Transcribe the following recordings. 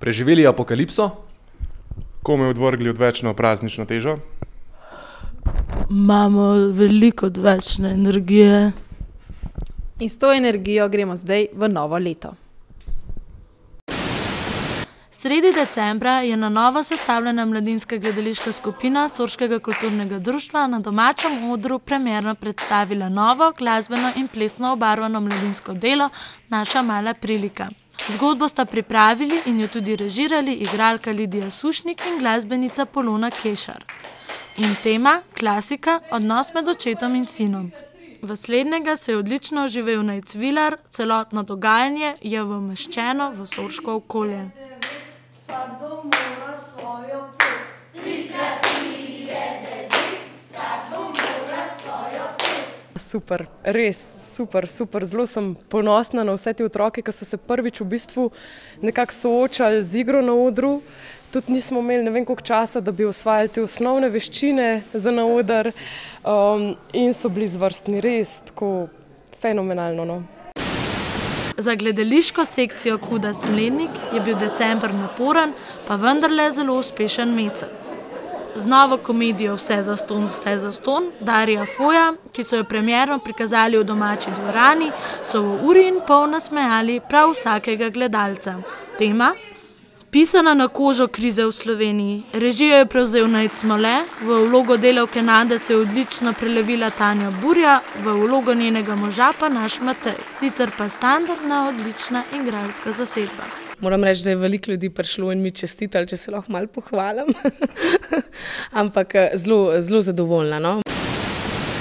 Preživeli apokalipso? Komu odvrgli odvečno praznično težo? Imamo veliko odvečne energije. In s to energijo gremo zdaj v novo leto. Sredi decembra je na novo sestavljena mladinska gledališka skupina Sorškega kulturnega društva na domačem odru premierno predstavila novo glasbeno in plesno obarvano mladinsko delo Naša mala prilika. Zgodbo sta pripravili in jo tudi režirali igralka Lidija Sušnik in glasbenica Polona Kešar. In tema, klasika, odnos med očetom in sinom. V slednjega se je odlično oživel Nejc Vilar, celotno dogajanje je umeščeno v sorško okolje. Vsakdo mora svojo pot, trikrat pride dedet, vsakdo mora svojo pot. Super, res super. Zelo sem ponosna na vse te otroke, ki so se prvič v bistvu nekako soočali z igro na odru. Tudi nismo imeli ne vem koliko časa, da bi osvajali te osnovne veščine za na oder in so bili zvrstni, res tako fenomenalno. No. Za gledališko sekcijo Kuda Slednik je bil december naporen, pa vendarle zelo uspešen mesec. Z novo komedijo Vse zastonj Darija Foja, ki so jo premierno prikazali v domači dvorani, so v uri in pol nasmejali prav vsakega gledalca. Tema? Pisana na kožo krize v Sloveniji. Režijo je prevzel Nejc Smole, v vlogo delavke Nade se je odlično prelevila Tanja Burja, v vlogo njenega moža pa naš Matej. Sicer pa standardna, odlična igralska zasedba. Moram reči, da je veliko ljudi prišlo in mi čestitali, če se lahko malo pohvalim. Ampak zelo zadovoljna. No?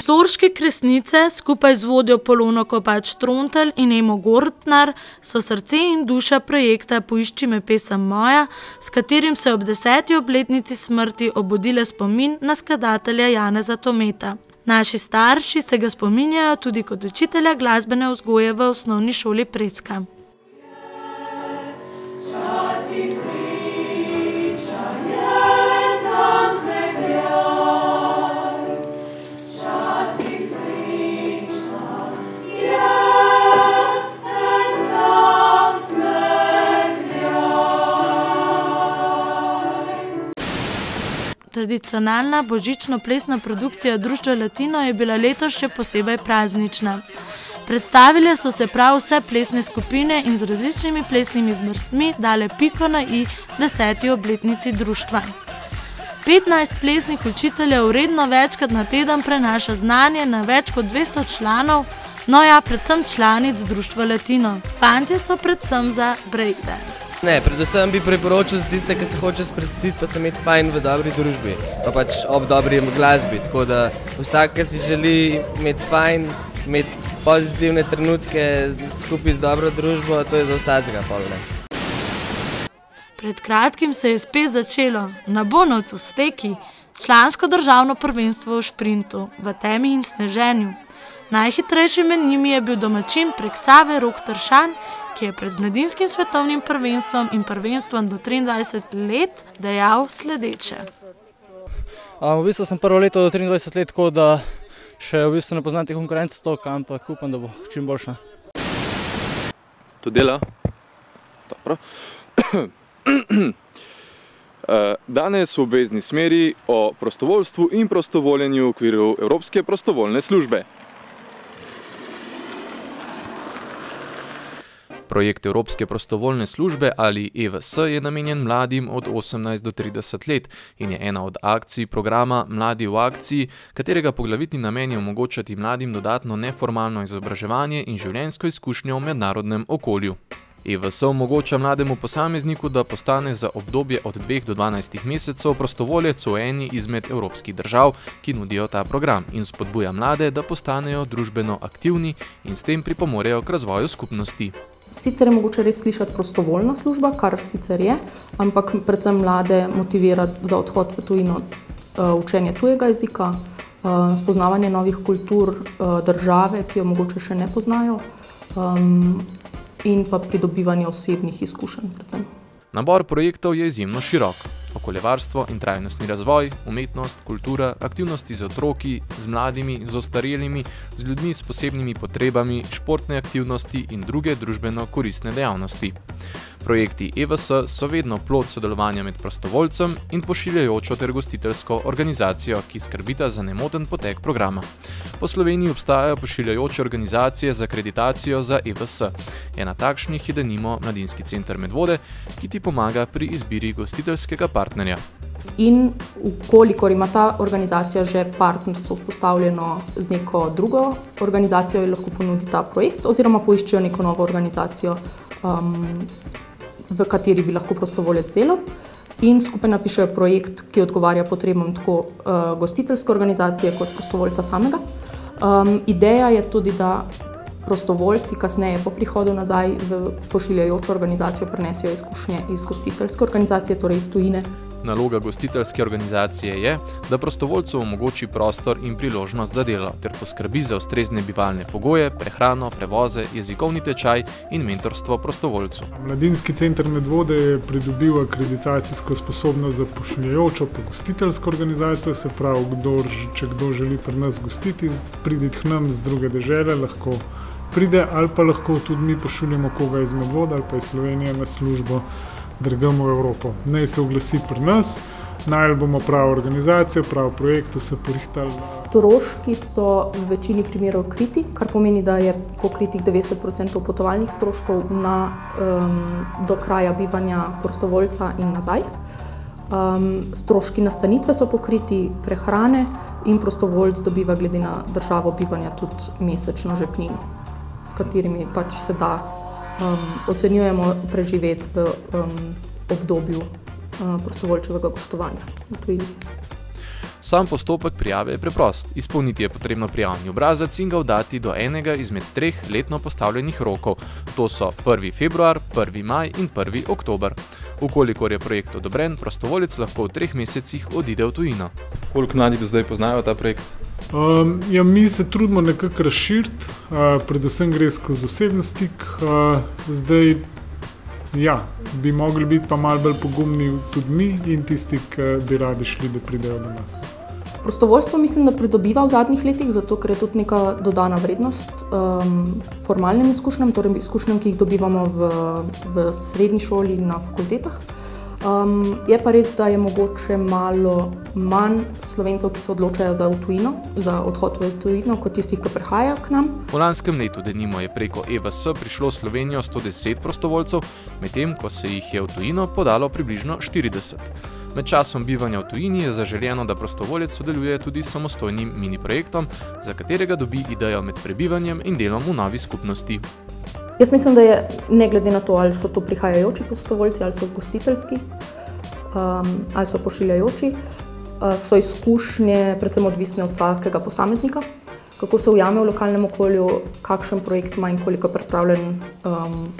Sorške kresnice skupaj z vodjo Polono Kopač-Trontelj in Emo Gortnar so srce in duša projekta Poišči me pesem moja, s katerim se ob 10. obletnici smrti obudile spomin na skladatelja Janeza Tometa. Naši starši se ga spominjajo tudi kot učitelja glasbene vzgoje v osnovni šoli Preska. Tradicionalna božično-plesna produkcija Društva Latino je bila letos še posebej praznična. Predstavile so se prav vse plesne skupine in z različnimi plesnimi zvrstmi dale piko na i 10. obletnici društva. 15 plesnih učiteljev redno večkrat na teden prenaša znanje na več kot 200 članov, predvsem članic Društva Latino. Fantje so predvsem za breakdance. Ne, predvsem bi priporočil za tiste, ki se hoče sprostiti, pa se imeti fajn v dobri družbi, pa pač ob dobri glasbi, tako da vsak, ki si želi imeti fajn, imeti pozitivne trenutke skupaj z dobro družbo, to je za vsakega polne. Pred kratkim se je spet začelo na Bonovcu Steki člansko državno prvenstvo v šprintu, v temi in sneženju. Najhitrejši med njimi je bil domačin prek Save Rok Tršan, ki je pred mladinskim svetovnim prvenstvom in prvenstvom do 23 let dejal sledeče. V bistvu sem prvo leto do 23 let, tako da še v bistvu ne poznam te konkurence toliko, ampak upam, da bo čim boljša. To dela? Dobro. Danes v obvezni smeri o prostovoljstvu in prostovoljenju v okviru Evropske prostovoljne službe. Projekt Evropske prostovoljne službe ali EVS je namenjen mladim od 18 do 30 let in je ena od akcij programa Mladi v akciji, katerega poglavitni namen je omogočati mladim dodatno neformalno izobraževanje in življenjsko izkušnjo v mednarodnem okolju. EVS omogoča mlademu posamezniku, da postane za obdobje od 2 do 12 mesecev prostovoljec v eni izmed evropskih držav, ki nudijo ta program, in spodbuja mlade, da postanejo družbeno aktivni in s tem pripomorejo k razvoju skupnosti. Sicer je mogoče res slišati prostovoljna služba, kar sicer je, ampak predvsem mlade motivira za odhod v tujino, učenje tujega jezika, spoznavanje novih kultur države, ki jo mogoče še ne poznajo, in pa pridobivanje osebnih izkušenj predvsem. Nabor projektov je izjemno širok. Okoljevarstvo in trajnostni razvoj, umetnost, kultura, aktivnosti z otroki, z mladimi, z ostarelimi, z ljudmi s posebnimi potrebami, športne aktivnosti in druge družbeno koristne dejavnosti. Projekti EVS so vedno plod sodelovanja med prostovoljcem in pošiljajočo ter gostiteljsko organizacijo, ki skrbita za nemoten potek programa. Po Sloveniji obstajajo pošiljajoče organizacije za akreditacijo za EVS. Ena takšnih je denimo Mladinski center Medvode, ki ti pomaga pri izbiri gostiteljskega partnerja. In ukolikor ima ta organizacija že partnerstvo vzpostavljeno z neko drugo organizacijo, lahko ponudi ta projekt oziroma poiščejo neko novo organizacijo, v kateri bi lahko prostovoljec delal. In skupaj napišejo projekt, ki odgovarja potrebam tako gostiteljske organizacije kot prostovoljca samega. Ideja je tudi, da prostovoljci kasneje po prihodu nazaj v pošiljajočo organizacijo prenesejo izkušnje iz gostiteljske organizacije, torej iz tujine. Naloga gostiteljske organizacije je, da prostovoljcu omogoči prostor in priložnost za delo ter poskrbi za ustrezne bivalne pogoje, prehrano, prevoze, jezikovni tečaj in mentorstvo prostovoljcu. Mladinski center Medvode je pridobil akreditacijsko sposobnost za pošiljajočo pa gostiteljsko organizacijo, se pravi, če kdo želi pri nas gostiti, pridi k nam z druge dežele, lahko pride, ali pa lahko tudi mi pošiljamo koga iz Medvode ali pa iz Slovenije na službo drugam v Evropo. Naj se oglasi pri nas, najeli bomo pravo organizacijo, pravo projekt, vse porihtali. Stroški so v večini primerov kriti, kar pomeni, da je pokritih 90% potovalnih stroškov do kraja bivanja prostovoljca in nazaj. Stroški nastanitve so pokriti, prehrane in prostovoljc dobiva glede na državo bivanja tudi mesečno žepnino, s katerimi pač se da ocenjujemo preživeti v obdobju prostovoljčevega gostovanja v tujini. Sam postopek prijave je preprost. Izpolniti je potrebno prijavni obrazac in ga oddati do enega izmed 3 letno postavljenih rokov. To so 1. februar, 1. maj in 1. oktober. Ukolikor je projekt odobren, prostovoljec lahko v 3 mesecih odide v tujino. Koliko mladi do zdaj poznajo ta projekt? Mi se trudimo nekako razširiti, predvsem gre skozi osebni stik. Zdaj, bi mogli biti pa malo bolj pogumni tudi mi in tisti, ki bi radi šli, da pridejo do nas. Prostovoljstvo mislim, da pridobiva v zadnjih letih, zato ker je tudi neka dodana vrednost formalnim izkušnjam, torej izkušnjam, ki jih dobivamo v srednji šoli in na fakultetah. Je pa res, da je mogoče malo manj Slovencev, ki se odločajo za odhod v tujino, kot tistih, ki prihajajo k nam. V lanskem letu denimo je preko EVS prišlo v Slovenijo 110 prostovoljcev, medtem ko se jih je v tujino podalo približno 40. Med časom bivanja v tujini je zaželjeno, da prostovoljec sodeluje tudi s samostojnim mini projektom, za katerega dobi idejo med prebivanjem in delom v novi skupnosti. Jaz mislim, da je ne glede na to, ali so to prihajajoči prostovoljci, ali so gostiteljski, ali so pošiljajoči, so izkušnje predvsem odvisne od vsakega posameznika, kako se ujame v lokalnem okolju, kakšen projekt ima in koliko je pripravljen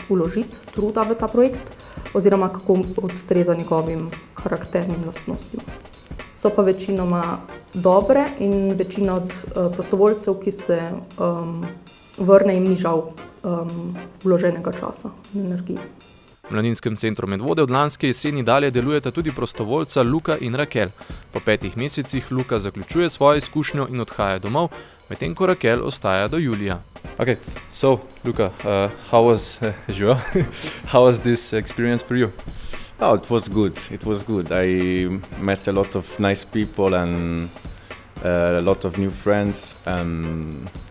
vložiti truda v ta projekt, oziroma kako ustreza njegovim karakternim lastnostim. So pa večinoma dobre in večina od prostovoljcev, ki se vrne, jim ni žal vloženega časa in energije. V Mladinskem centru Medvode od lanske jeseni dalje delujeta tudi prostovoljca Luka in Rakel. Po 5 mesecih Luka zaključuje svojo izkušnjo in odhaja domov, medtem ko Rakel ostaja do julija. Okay, so Luka, how was this experience for you? Oh, it was good. It was good. I met a lot of nice people and a lot of new friends, and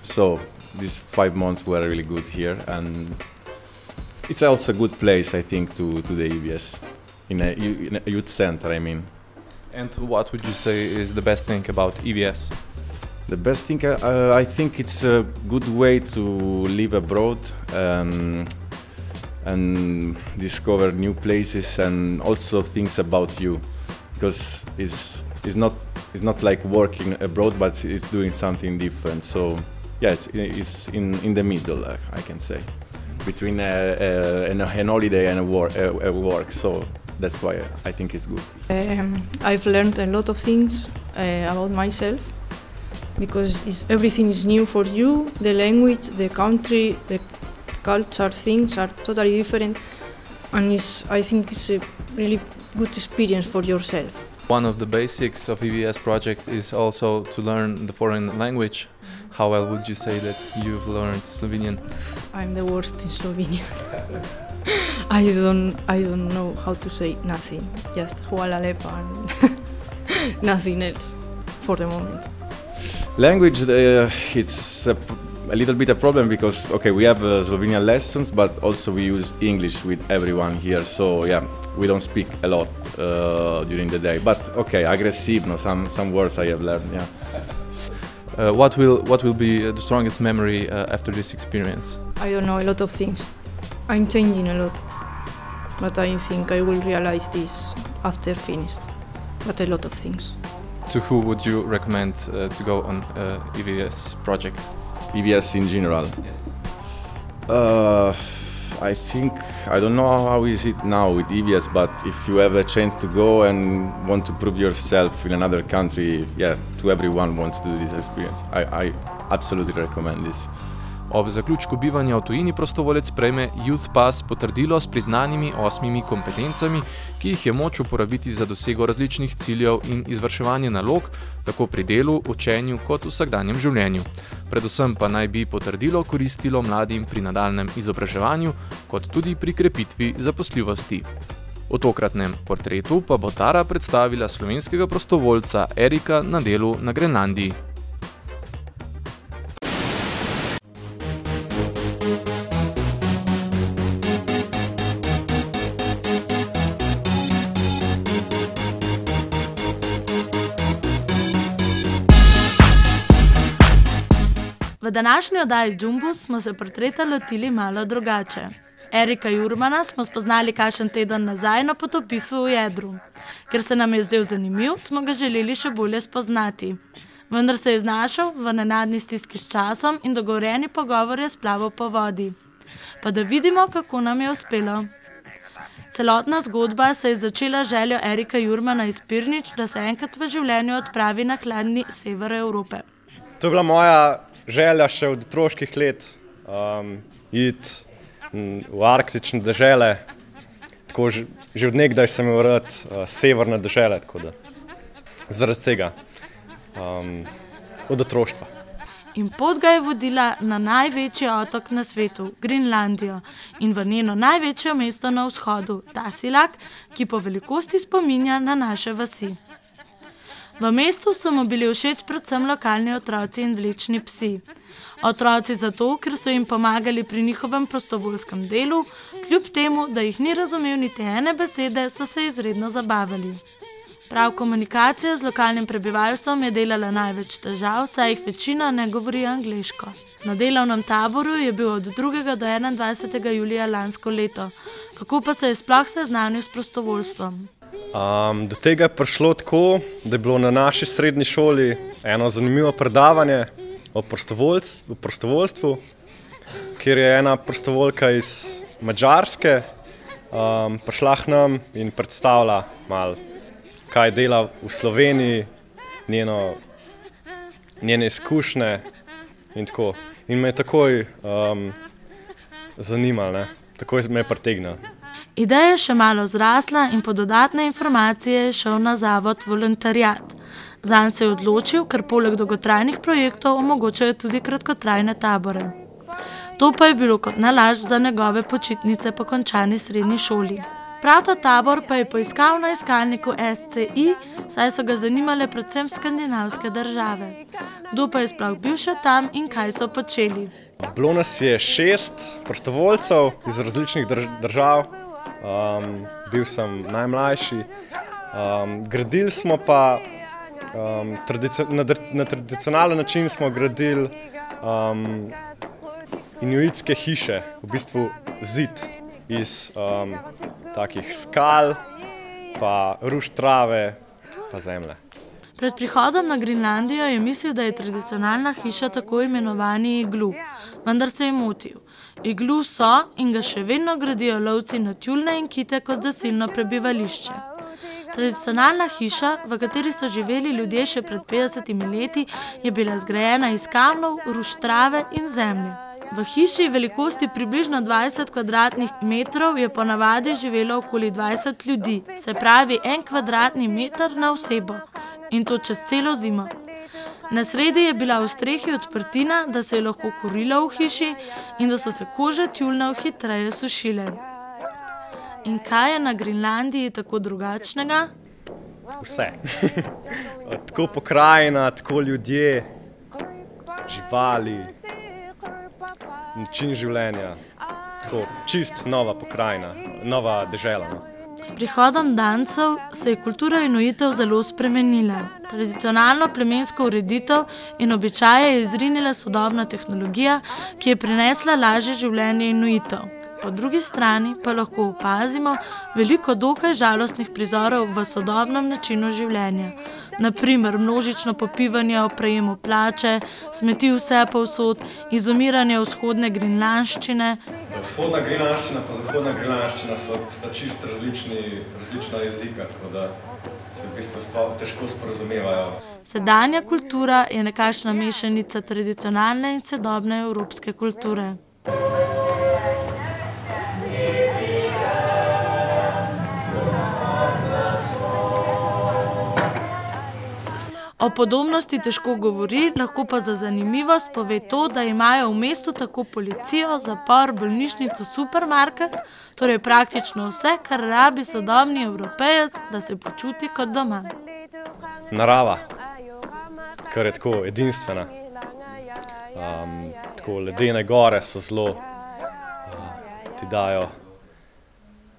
so these 5 months were really good here. And it's also a good place, I think, to the EVS in a youth center. I mean. And what would you say is the best thing about EVS? The best thing, I think it's a good way to live abroad and discover new places and also things about you, because it's not like working abroad, but it's doing something different. So yeah, it's in the middle, I can say, between an holiday and a work. So that's why I think it's good. I've learned a lot of things about myself, because everything is new for you. The language, the country, the culture, things are totally different, and I think it's a really good experience for yourself. One of the basics of EVS project is also to learn the foreign language. How well would you say that you've learned Slovenian? I'm the worst in Slovenian. I don't know how to say nothing. Just Huala Lepa and nothing else for the moment. Language, it's a little bit a problem because, okay, we have Slovenian lessons, but also we use English with everyone here. So yeah, we don't speak a lot during the day. But okay, aggressivo, some words I have learned. Yeah. What will be the strongest memory after this experience? I don't know, a lot of things. I'm changing a lot, but I think I will realize this after finished. But a lot of things. To who would you recommend to go on EVS project? EVS in general? Yes. I think, I don't know how is it now with EVS, but if you have a chance to go and want to prove yourself in another country, yeah, to everyone wants to do this experience. I absolutely recommend this. Ob zaključku bivanja v tujini prostovolec prejme Youth Pass potrdilo s priznanimi 8 kompetencami, ki jih je moč uporabiti za dosego različnih ciljev in izvrševanje nalog, tako pri delu, učenju kot vsakdanjem življenju. Predvsem pa naj bi potrdilo koristilo mladim pri nadaljnjem izobraževanju, kot tudi pri krepitvi zaposljivosti. V tokratnem portretu pa bo Tara predstavila slovenskega prostovoljca Erika na delu na Grenlandiji. V današnji oddaji Džumbus smo se portreta lotili malo drugače. Erika Jurmana smo spoznali kakšen teden nazaj na potopisu v Jedru. Ker se nam je zdel zanimiv, smo ga želeli še bolje spoznati. Vendar se je znašel v nenadni stiski s časom in dogovorjeni pogovor je splaval po vodi. Pa da vidimo, kako nam je uspelo. Celotna zgodba se je začela željo Erika Jurmana iz Pirnič, da se enkrat v življenju odpravi na hladni sever Evrope. To je bila moja želja še od otroških let, iti v arktične dežele, tako že od nekdaj sem imel rad severne dežele, tako da zaradi tega od otroštva. In pot ga je vodila na največji otok na svetu, Grenlandijo, in v njeno največje mesto na vzhodu, Tasiilaq, ki po velikosti spominja na naše vasi. V mestu so mu bili všeč predvsem lokalni otroci in vlečni psi. Otroci zato, ker so jim pomagali pri njihovem prostovoljskem delu, kljub temu, da jih ni razumel niti ene besede, so se izredno zabavali. Prav komunikacija z lokalnim prebivalstvom je delala največ težav, saj jih večina ne govori angleško. Na delovnem taboru je bil od 2. do 21. julija lansko leto. Kako pa se je sploh seznanil s prostovoljstvom? Do tega je prišlo tako, da je bilo na naši srednji šoli eno zanimivo predavanje o prostovoljstvu, kjer je ena prostovoljka iz Madžarske prišla k nam in predstavila malo, kaj dela v Sloveniji, njene izkušnje in tako. In me je takoj zanimalo, takoj me je pritegnilo. Ideja je še malo zrasla in po dodatne informacije je šel na zavod Voluntariat. Zanj se je odločil, ker poleg dolgotrajnih projektov omogočajo tudi kratkotrajne tabore. To pa je bilo kot nalašč za njegove počitnice po končani srednji šoli. Prav ta tabor pa je poiskal na iskalniku SCI, saj so ga zanimale predvsem skandinavske države. Kdo pa je sploh bil še tam in kaj so počeli? Bilo nas je 6 prostovoljcev iz različnih držav. Bil sem najmlajši. Gradili smo pa, na tradicionalen način smo gradili inuitske hiše, v bistvu zid iz takih skal, pa ruš trave, pa zemlje. Pred prihodom na Grenlandijo je mislil, da je tradicionalna hiša tako imenovani iglu, vendar se je motil. Iglu so in ga še vedno gradijo lovci na tjulnje in kite kot zasilno prebivališče. Tradicionalna hiša, v kateri so živeli ljudje še pred 50 leti, je bila zgrajena iz kamnov, ruš trave in zemlje. V hiši velikosti približno 20 kvadratnih metrov je ponavadi živelo okoli 20 ljudi, se pravi 1 kvadratni meter na osebo. In to čez celo zimo. Na sredi je bila v strehi odprtina, da se je lahko kurilo v hiši in da so se kože tjulnjev hitreje sušile. In kaj je na Grenlandiji tako drugačnega? Vse. Tako pokrajina, tako ljudje, živali, način življenja. Tako čist nova pokrajina, nova dežela. No. S prihodom dancev se je kultura Inuitov zelo spremenila. Tradicionalno plemensko ureditev in običaje je izrinila sodobna tehnologija, ki je prinesla lažje življenje Inuitov. Po drugi strani pa lahko opazimo veliko dokaj žalostnih prizorov v sodobnem načinu življenja. Naprimer množično popivanje ob prejemu plače, smeti vse povsod, izumiranje vzhodne grenlandščine. Vzhodna grenlandščina pa zahodna grenlandščina sta čist različna jezika, tako da se v bistvu težko sporazumevajo. Sedanja kultura je nekakšna mešanica tradicionalne in sodobne evropske kulture. O podobnosti težko govori, lahko pa za zanimivost pove to, da imajo v mestu tako policijo, zapor, bolnišnico, supermarket, torej praktično vse, kar rabi sodobni Evropejec, da se počuti kot doma. Narava, kar je tako edinstvena. Tako ledene gore so zelo, ti dajo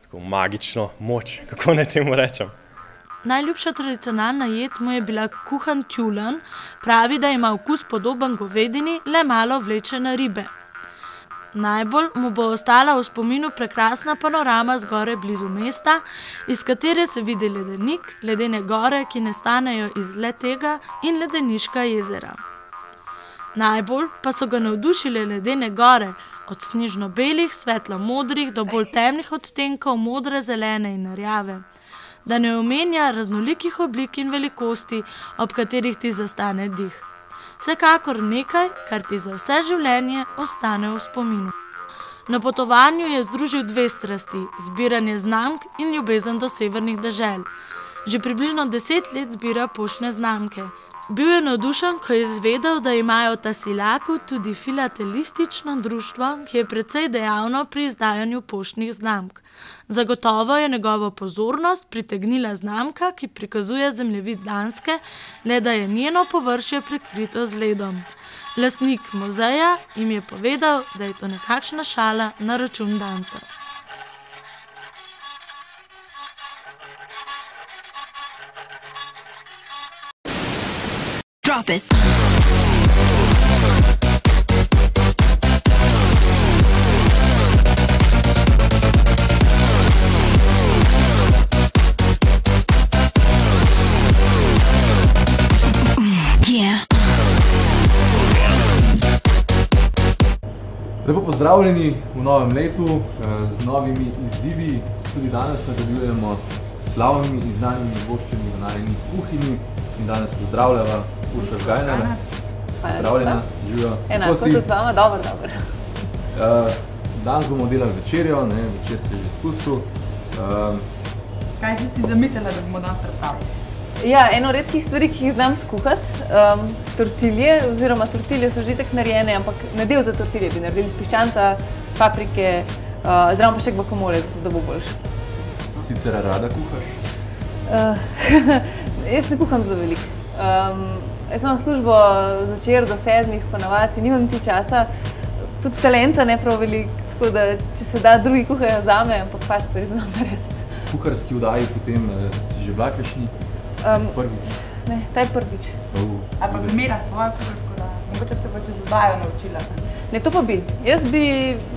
tako magično moč, kako naj temu rečem. Najljubša tradicionalna jed mu je bila kuhan tjulen, pravi, da ima okus podoben govedini, le malo vleče na ribe. Najbolj mu bo ostala v spominu prekrasna panorama zgoraj blizu mesta, iz katere se vidi ledenik, ledene gore, ki nastanejo iz le-tega in ledeniška jezera. Najbolj pa so ga navdušile ledene gore, od snežno-belih, svetlo-modrih do bolj temnih odtenkov modre, zelene in rjave. Da ne omenja raznolikih oblik in velikosti, ob katerih ti zastane dih. Vsekakor nekaj, kar ti za vse življenje ostane v spominu. Na potovanju je združil dve strasti, zbiranje znamk in ljubezen do severnih dežel. Že približno 10 let zbira poštne znamke. Bil je navdušen, ko je izvedel, da imajo v Tasilaku tudi filatelistično društvo, ki je precej dejavno pri izdajanju poštnih znamk. Zagotovo je njegovo pozornost pritegnila znamka, ki prikazuje zemljevid Danske, le da je njeno površje prekrito z ledom. Lastnik muzeja jim je povedal, da je to nekakšna šala na račun dancev. Drop it. Yeah. Lepo pozdravljeni v novem letu z novimi izzivi. Tudi danes nadaljujemo s slavnimi in znanimi voščenimi v najini kuhinji. In danes pozdravljava Urša Žgajnere. Pozdravljena, živijo. Enako, tudi z vama, dobro. Danes bomo delali večerjo, večer se je že spustil. Kaj si si zamislila, da bomo danes predstavili? Ja, eno redkih stvari, ki jih znam skuhati, tortilje, oziroma tortilje so že tako narejene, ampak nadev za tortilje bi naredili iz piščanca, paprike, zraven pa še guacamole, zato da bo boljše. Sicer rada kuhaš? Jaz ne kuham zelo veliko. Jaz imam službo začer do 7, pa navadi nimam niti časa, tudi talenta ne prav veliko, tako da če se da drugi kuhajo zame, ampak pač stvari znam narediti. Kuharski vdaji potem si že bila kakšni? Prvič? Ne, ta je prvič. Ali pa primera svojo kuharsko vdajo? Mogoče se pa čez vdajo naučila? Ne, to pa bi. Jaz bi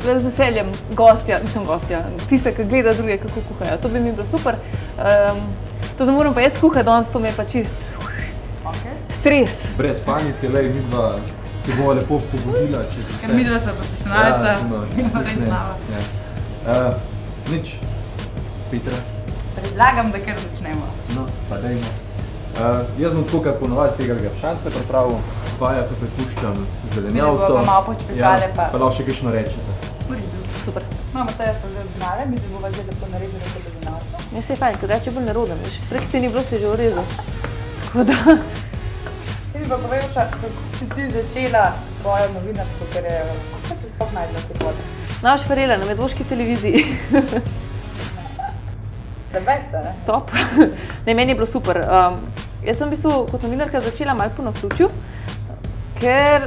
z veseljem gostja, tista, ki gleda druge, kako kuhajo. To bi mi bilo super. To, da moram pa jaz kuhati danes, to mi je pa čist stres. Brez panike, midva te bova lepo pogodila čez vse. Ker midva sva profesionalca, midva res znava. Nič. Petra? Predlagam, da kar začnemo. No, pa dajmo. Jaz bom tako, kar ponovadi tega pšanca pripravil. Vaja pa prepuščam zelenjavco. Mi malo počpekale pa. Pa lahko še kakšno rečete. Super. No, Mateja so že znale, mi bova zdaj lepo naredili to zelenjavco. Ja, se je fajn, ker reče bolj neroden, veš. Prej ti ni bilo, si že urezal. Tako da... Ti mi pa povejša, kako si ti začela svojo novinarsko kariero. Kako si sploh najdla te poti? Navaš Farela na medvoški televiziji. The best, ne? Top. Ne, meni je bilo super. Jaz sem v bistvu kot novinarka začela malo po naključju, ker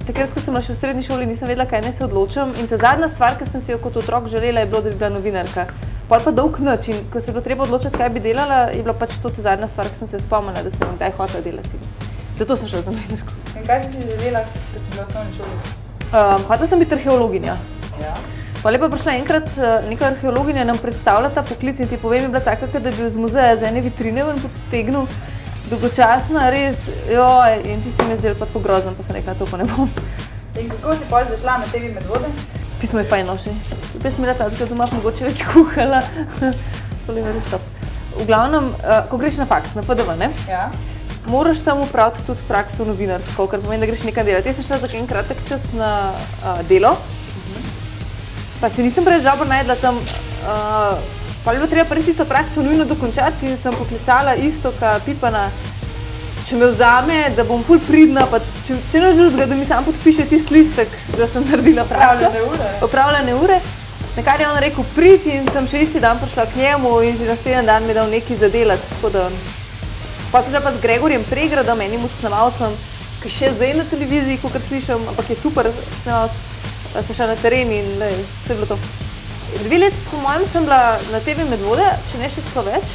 takrat, ko sem bila še v srednji šoli, nisem vedela, kaj naj se odločim in ta zadnja stvar, ki sem si jo kot otrok želela, je bilo, da bi bila novinarka. Pol pa dolg nič in ko se je bilo treba odločiti, kaj bi delala, je bila pač to ta zadnja stvar, ki sem si jo spomnila, da sem kdaj hotela delati. Zato sem šla za novinarko. In kaj si želela, ko si bila v osnovni šoli? Hotela sem biti arheologinja. Ja. Pa lepa prišla enkrat neka arheologinja nam predstavlja ta poklic in ti povem, je bila taka, da bi jo z muzeja z ene vitrine ven potegnil, dolgočasna, res, joj, in ti si mi zdel pa tako grozen, pa sem rekla, to pa ne bom. In kako si potem zašla na TV Medvode? Pismo je fajn še. Prej sem imela tazga doma, mogoče več kuhala. Tole je res top. V glavnem, ko greš na faks, na FDV, ne? Ja. Moraš tam upraviti tudi prakso novinarsko, kar pomeni, da greš nekaj delati. Jaz sem šla za en kratek čas na delo, pa si nisem preveč dobro najdla tam, pa je bilo treba pa res isto prakso nujno dokončati in sem poklicala Iztoka Pipana, če me vzame, da bom ful pridna, pa če ne želja, da mi sam podpiše tisti listek, da sem naredila prakso. Opravljene ure. Na kar je on rekel, pridi in sem še isti dan prišla k njemu in že naslednji dan mi je dal nekaj za delati. Tako da, pa sem šla pa z Gregorjem Pregradom, enim od snemalcem, ki je še zdaj na televiziji, kakor slišim, ampak je super snemalc. Sem šla na teren in to je bilo to. 2 leti po mojem sem bila na TV Medvode, če ne še celo več.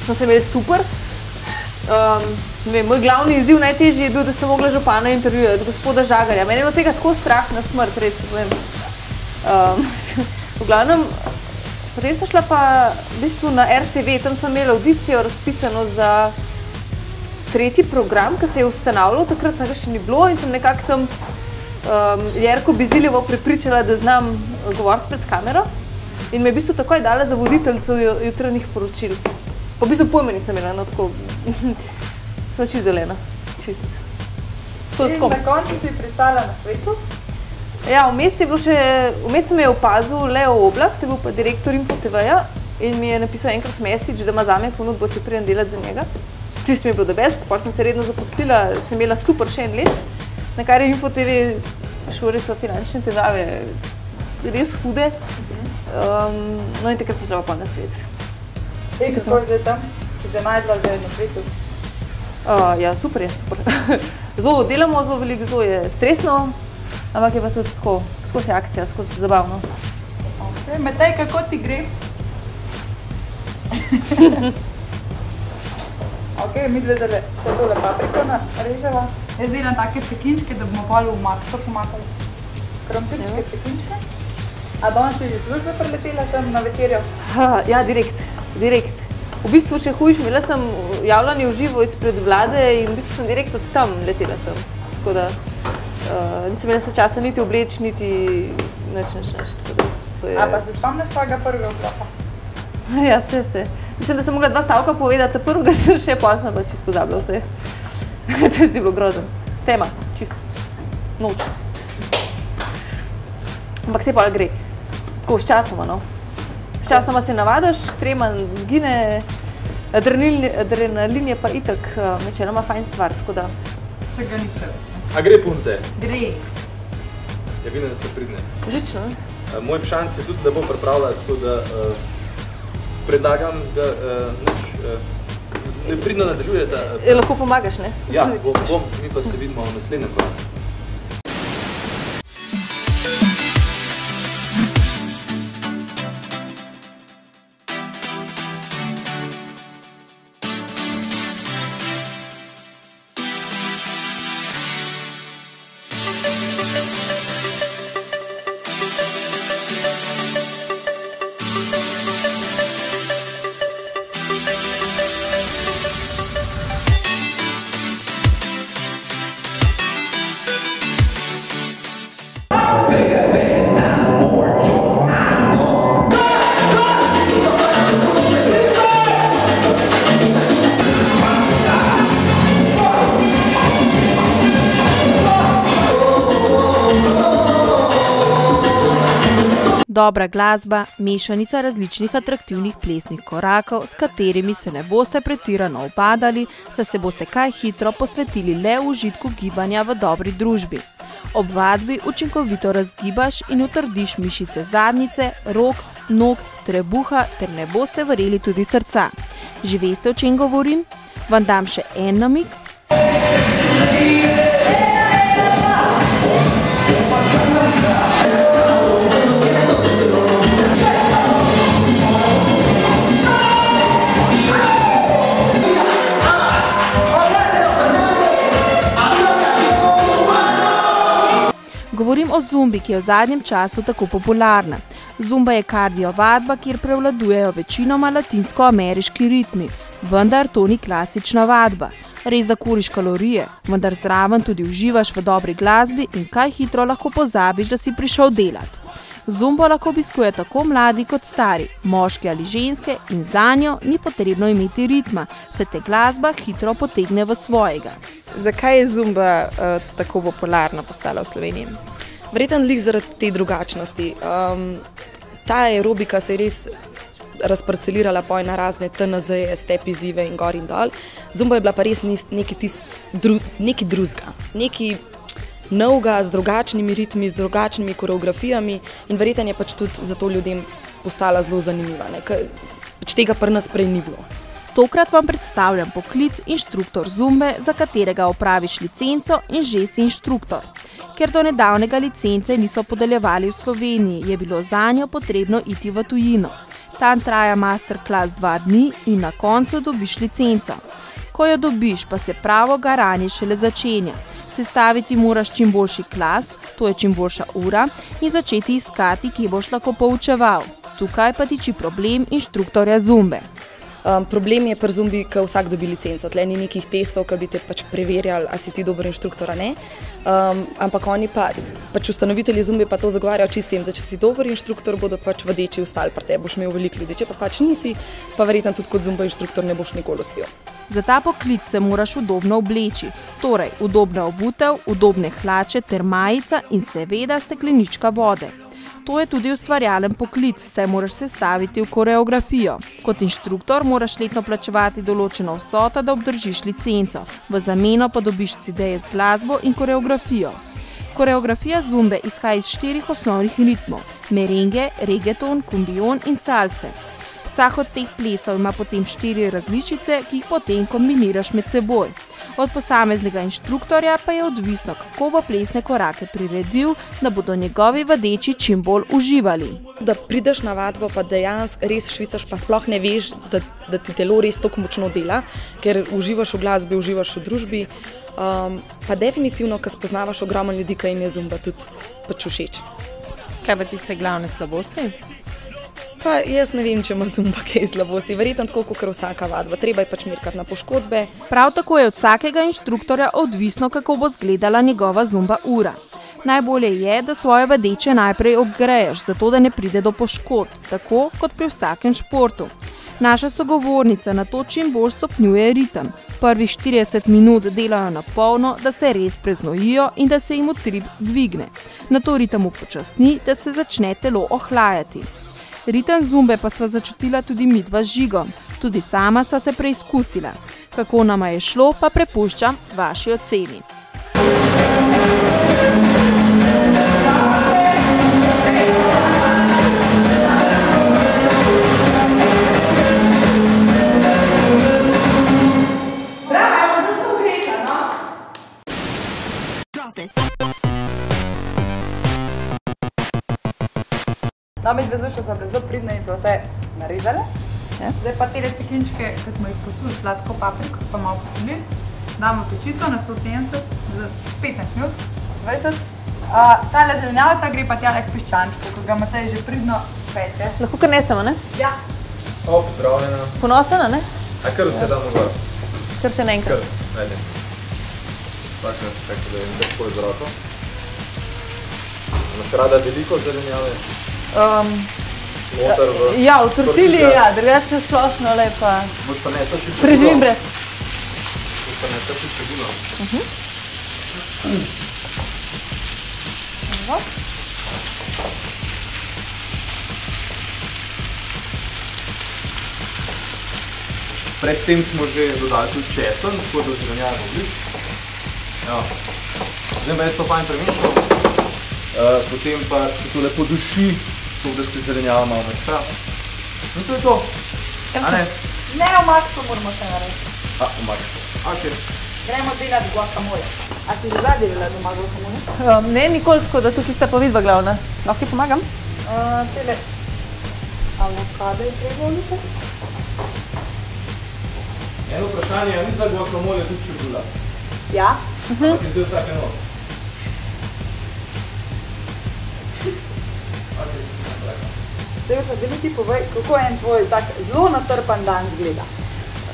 Smo se imeli super. Moj glavni izziv najtežji je bil, da sem mogla župana intervjuvati, gospoda Žagarja. Meni je bilo tega tako strah na smrt, res, ko povem. V glavnem, potem sem šla pa v bistvu na RTV, tam sem imela audicijo razpisano za 3. program, ki se je ustanavljal, takrat sem ga še ni bilo in sem nekako tam Jerko Biziljevo prepričala, da znam govoriti pred kamero in me je v bistvu takoj dala za voditeljico jutranjih poročil. Pa v bistvu pojma nisem imela, no tako, sem čisto zelena, čisto. In na koncu si pristala na Svetu? Ja, vmes sem je opazil Leo Oblak, to je bil pa direktor Info TV-ja in mi je napisal enkrat message, da ima zame ponudbo, če pridem delati za njega. Tisto mi je bilo the best, potem sem se redno zaposlila, sem imela super še en let. Na kar je Info TV šlo res so finančne težave, res hude. No in takrat si šla pa na Svet. In kako je zdaj tam? Si se najdla zdaj na Svetu? Ja, super je, super. Zelo delamo, zelo veliko, zelo je stresno, ampak je pa tudi tako, skozi akcija, skozi zabavno. Matej, kako ti gre? Ok, mi dve zdaj še tole papriko nareževa. Jaz delam take cekinčke, da bomo pol v maso pomakali. Krompirčke, cekinčke. A danes si že službe preletela sem na večerjo? Ja, direkt. V bistvu še hujš, imela sem javljanje v živo izpred vlade in v bistvu sem direkt od tam letela sem. Tako da nisem imela se časa niti obleč, niti nič. A pa se spomniš svojega prvega vklopa? Ja, se. Mislim, da sem mogla 2 stavka povedati, prvega sem še, pol sem pa čisto pozabila vse. To je zdaj bilo grozen. Tema, čisto. Noč. Ampak se pa gre. Tako, s časoma, no. S časoma se navadaš, trema zgine, adrenalin je pa itak načeloma fajn stvar, tako da. Če ga nič več. A gre punce? Gre. Ja, vidim, da ste pridne. Odlično. Moj šanc je tudi, da bom pripravila, tako da predlagam, da pridno nadaljujete. Lahko pomagaš, ne? Ja, bom, mi pa se vidimo v naslednjem koraku. Dobra glasba, mešanica različnih atraktivnih plesnih korakov, s katerimi se ne boste pretirano upadali, saj se boste kaj hitro posvetili le užitku gibanja v dobri družbi. Ob vadbi učinkovito razgibaš in utrdiš mišice zadnjice, rok, nog, trebuha ter ne boste verjeli tudi srca. Že veste, o čem govorim? Vam dam še en namig. Govorim o zumbi, ki je v zadnjem času tako popularna. Zumba je kardio vadba, kjer prevladujejo večinoma latinsko-ameriški ritmi, vendar to ni klasična vadba. Res da kuriš kalorije, vendar zraven tudi uživaš v dobri glasbi in kaj hitro lahko pozabiš, da si prišel delat. Zumbo lahko obiskuje tako mladi kot stari, moški ali ženske in zanjo ni potrebno imeti ritma, se te glasba hitro potegne v svojega. Zakaj je zumba tako popularna postala v Sloveniji? Verjetno lih zaradi te drugačnosti. Ta aerobika se je res razparcelirala na razne TNZ-je, step izzive in gor in dol. Zumba je bila pa res nekaj drugega, nekaj novega, z drugačnimi ritmi, z drugačnimi koreografijami in verjetno je pač tudi zato ljudem postala zelo zanimiva, ker pač tega pri nas prej ni bilo. Tokrat vam predstavljam poklic inštruktor zumbe, za katerega opraviš licenco in že si inštruktor. Ker do nedavnega licence niso podeljevali v Sloveniji, je bilo zanjo potrebno iti v tujino. Tam traja masterclass 2 dni in na koncu dobiš licenco. Ko jo dobiš, pa se pravo garanje šele začenja. Sestaviti moraš čim boljši klas, to je čim boljša ura, in začeti iskati, kje boš lahko poučeval. Tukaj pa tiči problem inštruktorja zumbe. Problem je pri zumbi, ko vsak dobi licenco. Tle ni nekih testov, ki bi te pač preverjali, a si ti dober inštruktor, a ne. Ampak oni pač ustanovitelji zumbe pa to zagovarjajo čistim, da če si dober inštruktor, bodo pač vodeči ostali pri tebi, boš imel veliko ljudi. Če pa pač nisi, pa verjetno tudi kot zumba inštruktor ne boš nikoli uspel. Za ta poklic se moraš udobno obleči, torej udobna obutev, udobne hlače ter majica in seveda steklenička vode. To je tudi ustvarjalen poklic, saj moraš sestaviti v koreografijo. Kot inštruktor moraš letno plačevati določeno vsoto, da obdržiš licenco, v zameno pa dobiš CD-je z glasbo in koreografijo. Koreografija zumbe izhaja iz 4 osnovnih ritmov: merenge, reggaeton, kumbijon in salse. Vsak od teh plesov ima potem 4 različice, ki jih potem kombiniraš med seboj. Od posameznega inštruktorja pa je odvisno, kako bo plesne korake priredil, da bodo njegovi vadeči čim bolj uživali. Da prideš na vadbo, pa dejansko res švicaš, pa sploh ne veš, da ti telo res tako močno dela, ker uživaš v glasbi, uživaš v družbi. Pa definitivno, ko spoznavaš ogromno ljudi, ki jim je zumba tudi pač všeč. Kaj pa tiste glavne slabosti? Pa jaz ne vem, če ima zumba kaj slabosti. Verjetno tako, kot vsaka vadba. Treba je pač merkati na poškodbe. Prav tako je od vsakega inštruktorja odvisno, kako bo izgledala njegova zumba ura. Najbolje je, da svoje vadeče najprej obgreješ, zato da ne pride do poškodb, tako kot pri vsakem športu. Naša sogovornica na to čim bolj stopnjuje ritem. Prvih 40 minut delajo na polno, da se res preznojijo in da se jim utrip dvigne. Nato ritem upočasni, da se začne telo ohlajati. Ritem zumbe pa sva začutila tudi midva z Žigom. Tudi sama sva se preizkusila. Kako nama je šlo, pa prepuščam vaši oceni. No, med vezušo so bile zelo pridne in so vse narezale. Zdaj pa tele cekinčke, ki smo jih posuli, sladko papriko, pa malo posolili. Damo pečico na 170 za 15 minut, 20. Tale zelenjavca gre pa tjale k piščančku, ko ga Matej že pridno peče. Lahko kar nesemo, ne? Ja. Pozdravljena. Ponosena, ne? A kar vse damo gor? Kar vse naenkrat. Kar, ajde. Tako da je tako izroko. Imaš rada veliko zelenjave? Ja, v tortilji, ja, drugače se splošno le pa preživim brez. Boš pa nesla še čebulo. Predtem smo že dodali tudi česen, tako da zelenjave oblik. Zdaj pa jaz to fajn premešal. Potem pa se to lepo duši To, da se zelenjava malo mešča. In to je to. A ne? Ne, v maksu moramo se narediti. V maksu. Ok. Gremo delati guacamole. A si že zdaj delala doma guacamole? Ne, nikoli, tako da tukaj sta pa vidva glavna. Lahko ti pomagam? Tele avokado je treba oliti. Eno vprašanje, a ni za guacamole tudi čebula? Ja. Ampak je zdaj vsak eno. Zdaj mi ti povej, kako je en tvoj tak zelo natrpan dan zgleda.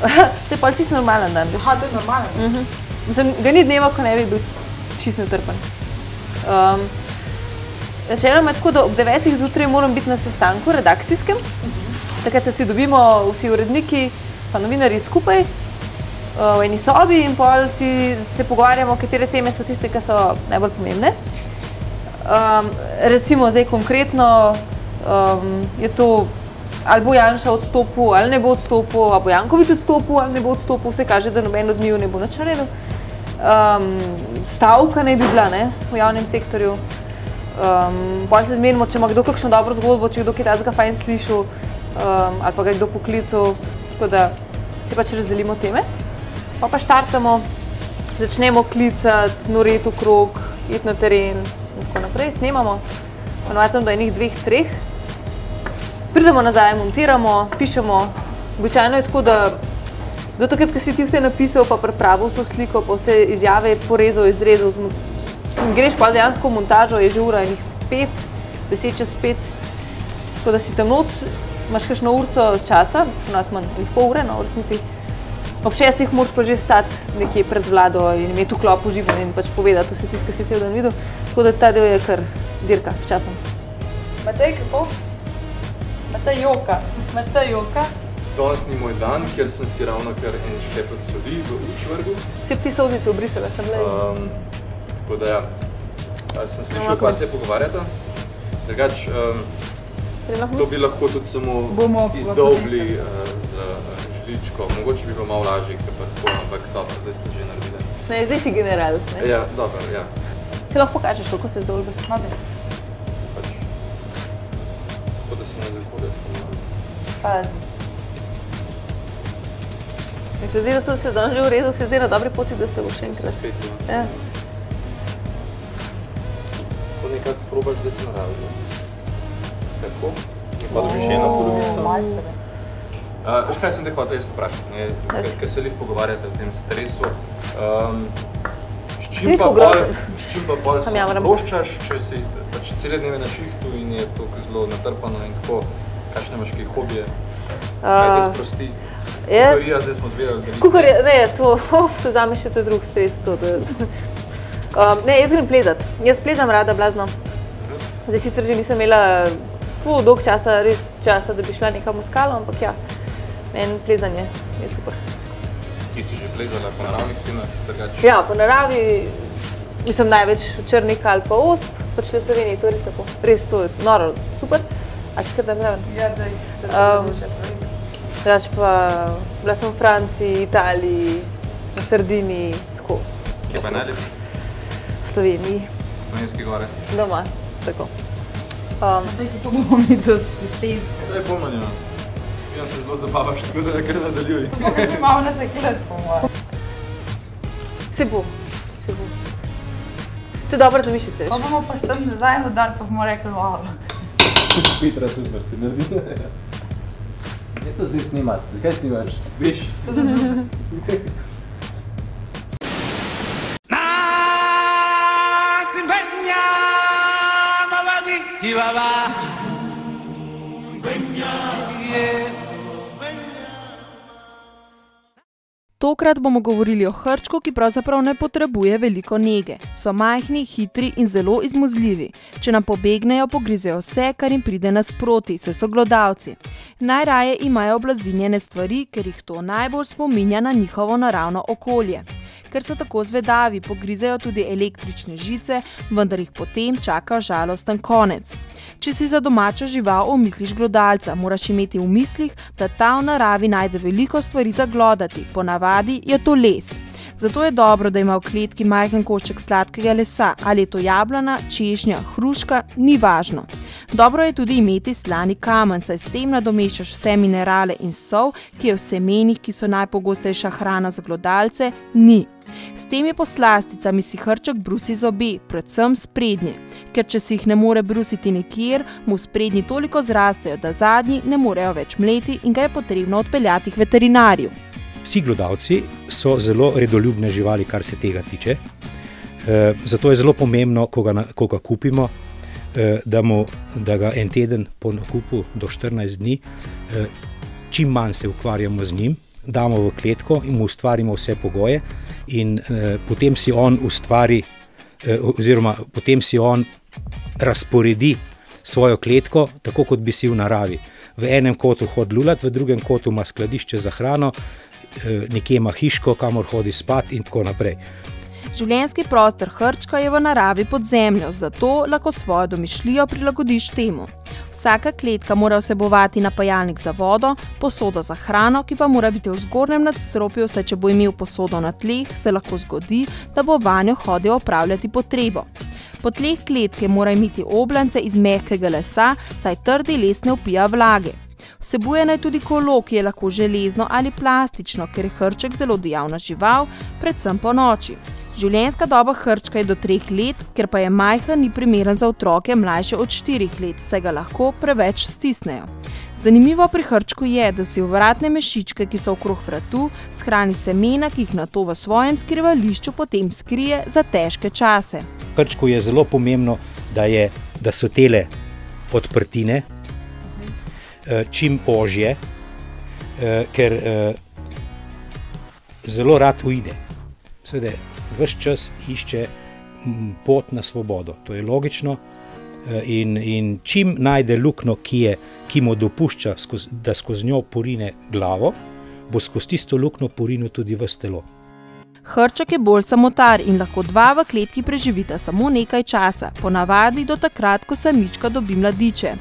To je pa čisto normalen dan. Aha, to je normalen. Mislim, ga ni dneva, ko ne bi bil čisto natrpan. Načeloma je tako, da ob 9 zjutraj moram biti na sestanku redakcijskem. Takrat se vsi dobimo, vsi uredniki pa novinarji skupaj v eni sobi in pol se pogovarjamo, katere teme so tiste, ki so najbolj pomembne. Recimo zdaj konkretno je to, ali bo Janša odstopil, ali ne bo odstopil, ali bo Janković odstopil, ali ne bo odstopil, vse kaže, da noben od njiju ne bo nič naredil. Stavka naj bi bila v javnem sektorju. Potem se zmenimo, če ima kdo kakšno dobro zgodbo, če kdo kaj takega fajn slišal, ali pa ga kdo poklical, tako da si pač razdelimo teme. Pa štartamo, začnemo klicati, noreti okrog, iti na teren in tako naprej, snemamo. Ponovadi do enih 2-3. Pridemo nazaj, montiramo, pišemo. Običajno je tako, da do takrat, ko si ti vse napisal, pa pripravil vso sliko, pa vse izjave porezal, izrezal, greš pa dejansko v montažo, je že ura enih 5, 10:05, tako da si tam not, imaš kakšno urco časa, ponovadi manj, enih pol ure, v resnici. Ob 6 moraš pa že stati nekje pred vlado in imeti vklop v živo in pač povedati vse tisto, kar si cel dan videl, tako da ta del je kar dirka s časom. Matej, kako? Matej joka. Danes ni moj dan, ker sem si ravno kar en šklepet soli v učvrgu. Vse ti solzice obrisala, sem bila. Tako da ja, sem slišal, kaj se pogovarjata. Drugač, to bi lahko tudi samo izdolbli z žličko. Mogoče bi bilo malo lažje, ker pa tako, ampak dobro, zdaj ste že naredili. Ne, zdaj si general, ne? Ja, dobro, ja. Se lahko pokažeš, kako se izdolbi? Pač, tako da se ne zahodeš. Pazi. Mi se zdi, da so se dan že urezal, se zdaj na dobri poti, da se bo še enkrat. Spet, ja. To nekako probaš dati na razo. Tako. In pa dobiš eno polovico. Veš kaj sem te hotel jaz vprašati, ker se lih pogovarjate o tem stresu. S čim pa pol se sproščaš, če si pač cele dneve na šihtu in je to zelo natrpano in tako, kakšne imaš kaj hobije, kaj te sprosti? Kuharija, zdaj smo zvedali, da Kuharija, ne, to zame še to drug stres. Ne, jaz grem plezat. Jaz plezam rada blazno. Zdaj sicer že nisem imela dolg časa, res časa, da bi šla nekam v skalo, ampak ja, meni plezanje je super. Ti si že plezala po naravnih stenah, drugače? Ja, po naravi, mislim največ Črnik ali pa Osp, pač v Sloveniji, to je res tako. Res to je noro, super. A si kar tam raven? Ja, da je še pravi. Drugač pa, bila sem v Franciji, Italiji, na Sardiniji, tako. Kje pa je najlepši? V Sloveniji. Slovenske gore? Doma, tako. Zdaj, kako bomo mi to steznili? To je pomanjeno. Vem se zelo zabavaš, tako da kar nadaljuj. Malo nas je klet, po mojem. Se bo. To je dobro za mišice. Pa bomo pa sem nazaj dodali, pa bomo rekli wow. Petra, super si naredila. Je to zdaj snimati? Zakaj snimaš? Veš? Tokrat bomo govorili o hrčku, ki pravzaprav ne potrebuje veliko nege. So majhni, hitri in zelo izmuzljivi. Če nam pobegnejo, pogrizejo vse, kar jim pride nasproti, saj so glodavci. Najraje imajo oblazinjene stvari, ker jih to najbolj spominja na njihovo naravno okolje. Ker so tako zvedavi, pogrizejo tudi električne žice, vendar jih potem čaka žalosten konec. Če si za domačo žival omisliš glodalca, moraš imeti v mislih, da ta v naravi najde veliko stvari za glodati, ponavadi je to les. Zato je dobro, da ima v kletki majhen košček sladkega lesa, ali je to jablana, češnja, hruška, ni važno. Dobro je tudi imeti slani kamen, saj s tem nadomeščaš vse minerale in sol, ki je v semenih, ki so najpogostejša hrana za glodalce, ni. S temi poslasticami si hrček brusi zobe, predvsem sprednje, ker če si jih ne more brusiti nikjer, mu sprednji toliko zrastejo, da zadnji ne morejo več mleti in ga je potrebno odpeljati k veterinarju. Vsi glodavci so zelo redoljubne živali, kar se tega tiče. Zato je zelo pomembno, ko ga kupimo, da ga en teden po nakupu do 14 dni čim manj se ukvarjamo z njim, damo v kletko in mu ustvarimo vse pogoje in potem si on ustvari oziroma potem si on razporedi svojo kletko, tako kot bi si v naravi. V enem kotu hodi lulat, v drugem kotu ima skladišče za hrano, nekje ima hiško, kamor hodi spat in tako naprej. Življenjski prostor hrčka je v naravi pod zemljo, zato lahko svojo domišljijo prilagodiš temu. Vsaka kletka mora vsebovati napajalnik za vodo, posodo za hrano, ki pa mora biti v zgornjem nadstropju, saj če bo imel posodo na tleh, se lahko zgodi, da bo vanjo hodil opravljati potrebo. Po tleh kletke mora imeti oblance iz mehkega lesa, saj trdi les ne vpija vlage. Vsebuje naj tudi kolo, ki je lahko železno ali plastično, ker je hrček zelo dejavna žival, predvsem po noči. Življenjska doba hrčka je do 3 let, ker pa je majhen, ni primeren za otroke mlajše od 4 let, saj ga lahko preveč stisnejo. Zanimivo pri hrčku je, da si v vratne mešičke, ki so okrog vratu, shrani semena, ki jih nato v svojem skrivališču potem skrije za težke čase. Hrčku je zelo pomembno, da so tele odprtine čim ožje, ker zelo rad uide. Seveda, ves čas išče pot na svobodo, to je logično in čim najde luknjo, ki mu dopušča, da skozi njo porine glavo, bo skozi tisto luknjo porinil tudi ves telo. Hrček je bolj samotar in lahko 2 v kletki preživita samo nekaj časa, ponavadi do takrat, ko samička dobi mladiče.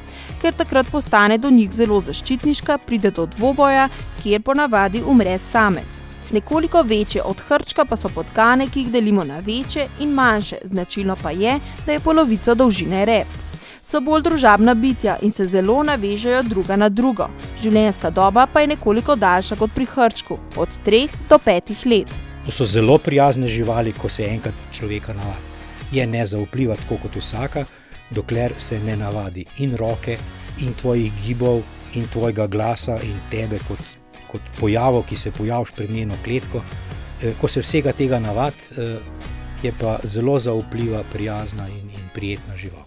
Ker takrat postane do njih zelo zaščitniška, pride do dvoboja, kjer ponavadi umre samec. Nekoliko večje od hrčka pa so podgane, ki jih delimo na večje in manjše, značilno pa je, da je polovico dolžine rep. So bolj družabna bitja in se zelo navežejo druga na drugo. Življenjska doba pa je nekoliko daljša kot pri hrčku, od 3 do 5 let. To so zelo prijazne živali, ko se enkrat človeka navadi. Je nezaupljiva tako kot vsaka, dokler se ne navadi in roke, in tvojih gibov, in tvojega glasa, in tebe kot pojavo, ki se pojaviš pred njeno kletko. Ko se vsega tega navadi, je pa zelo zaupljiva, prijazna in prijetna žival.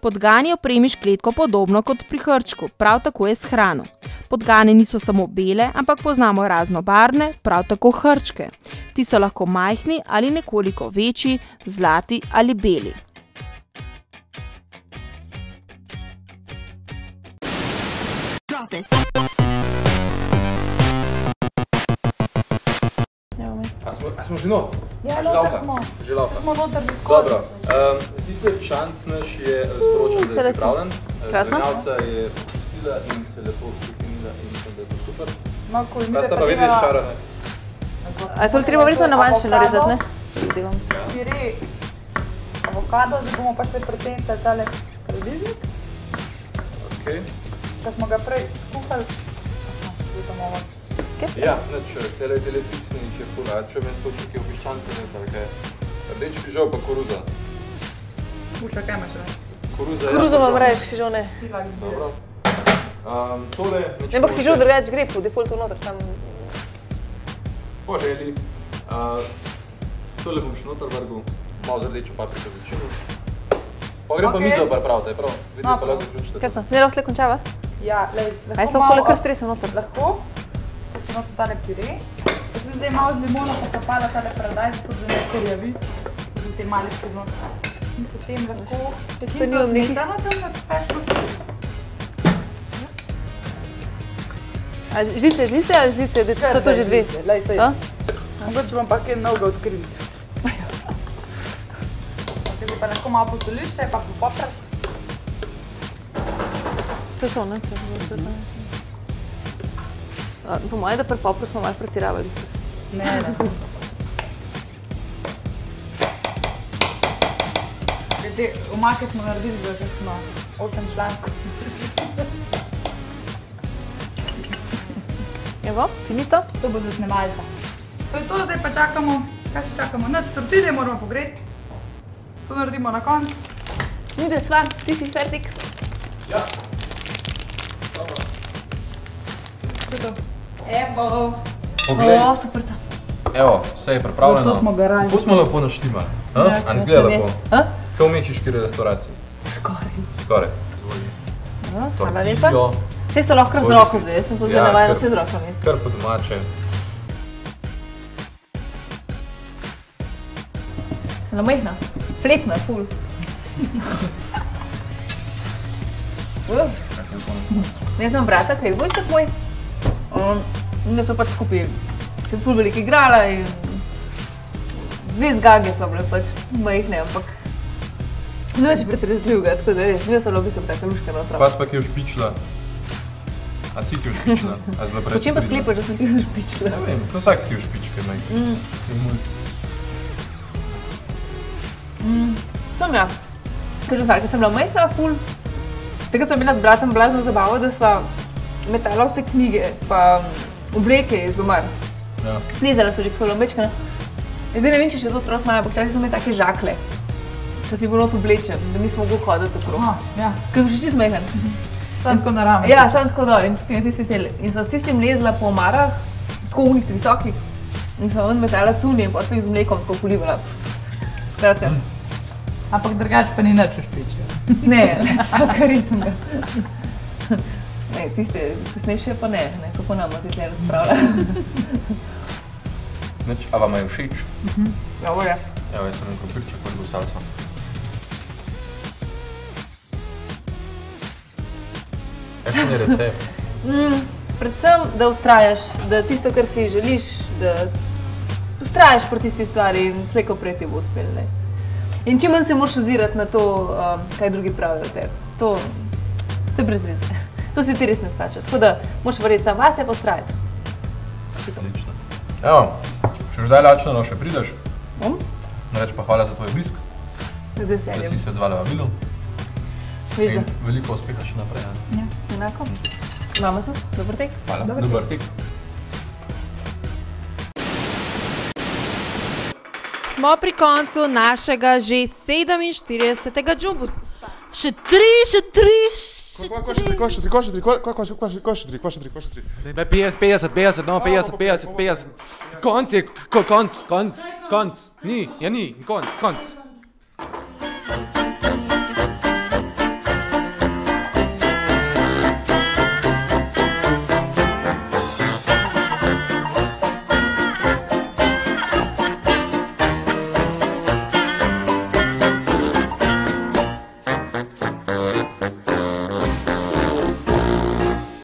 Podgani opremiš kletko podobno kot pri hrčku, prav tako je s hrano. Podgane niso samo bele, ampak poznamo raznobarvne, prav tako hrčke. Ti so lahko majhni ali nekoliko večji, zlati ali beli. A smo že not? Ja, noter smo. Smo noter v skozi. Dobro. Tiste šanc naš je sporočen, da je pripravljen. Zrenjavca je pustila in se lepo uspokojila in mislim, da je to super. No, Sta pa vedeli ščarane. A je to treba verjetno na manjše narediti, ne? Pire, avokado, zdaj bomo pa še pretensali tale kredižnik. Ok. Ko smo ga prej skuhali. Ja, neč, tele pisni, ki je fura. Če mi je sploh še kje v piščance, ne znam kaj. Rdeč fižol pa koruza. Uša, kaj imaš? Koruzo vam reješ, fižol ne. Dobro. Tole... Ne bo fižol drugač gre po defaultu noter, sam... Po želi. Tole bom še noter vrgul. Malo z rdečo papriko začinu. Pa grem pa mizo pripravite, prav? Vidite pa lahko zaključite. Ker so? Ne lahko tle končava? Ja, lej, lahko malo... A je so kar stresem noter? Lahko. Noto tale pire. Jaz sem zdaj malo z limono pokapala tale paradajz, zato da ne krjavi. Za te male cebulke. In potem lahko kislo smetano tam napeš posebej. A žlice ali žlice, da so to že 2? Lej, sej. Mogoče bom pa kaj novega odkrili. Potem pa lahko malo posoliš še, pa popopraš. To je to, ne? Po mojem, da pri popru smo malo pretiravali. Ne. te omake smo naredili, da že smo 8 člankov. Evo, finito. To bo za snemalca. To je to, zdaj pa čakamo, kaj še čakamo? Nič, tortilje moramo pogreti. To naredimo na koncu. Nude sva, ti si fertik. Ja. Evo. Poglej. O, superca. Evo, vse je pripravljeno. Zato smo garali. Kako smo lepo naštimali? A ne zgleda lepo? Kaj v mehiški restauraciji? Skoraj. Hvala lepa. Vse so lahko z roko zdaj, jaz sem tudi navajena vse z roko mesti. Kar po domače. Zelo mehna, fletna, ful. Jaz sem brata, kaj je dvojček moj. Da so pač skupaj se ful veliko igrala in dve zgage so bile pač majhne, ampak nič pretresljivoga, tako da res, da so bilo v bistvu taka luška na otroka. Pas pa ki je ušpičila. A si ki je ušpičila? Po čem pa sklepaš, da sem ti ušpičila? Ne vem, to vsak ti je ušpičke, majhne. Sem ja. Kažem stvar, ker sem bila majhna ful. Takrat sem bila z bratom blazno zabavo, da sva metala vse knjige, pa obleke iz omar. Plezala so že, ko so bila mečkana. Zdaj ne vem, če še to otrok smaja, ampak včasih so imeli take žakle, da si bil not oblečen, da nismo mogli hoditi okrog. Ker sem še čisto majhen. Sam tako na rame. Ja, sam tako dol in potem je tisti veseli. In sva s tistim lezla po omarah, tako unih visokih, in sva ven metala cunje in potem jih z mlekom tako polivala. Skratka. Ampak drugače pa ni nič ušpičila. Ne, časka resem ga. Ne, tiste kasnejše pa ne, to pa nama ti tle razpravlja. Nič, a vama je všeč? Dobro je. Evo, jaz sem en krompirček, kot bo salsa. Kakšen je recept? Predvsem, da ustrajaš, da tisto, kar si želiš, da ustrajaš pri tisti stvari in slej ko prej ti bo uspel. In čim manj se moraš ozirati na to, kaj drugi pravijo o tebi. To je brez veze. To se ti res ne splača. Tako da moraš verjeti sam vase pa ustrajati. Odlično. Evo, če že zdaj lačno no še prideš, reč pa hvala za tvoj obisk. Z veseljem. Da si se odzvala vabilu. In veliko uspeha še naprej. Ja, enako. Mama tudi, dober tek. Hvala, dober tek. Smo pri koncu našega že 47. džumbusa. Še tri. Koš še tri. 50, no 50. Konc je, konc. Ni, konc.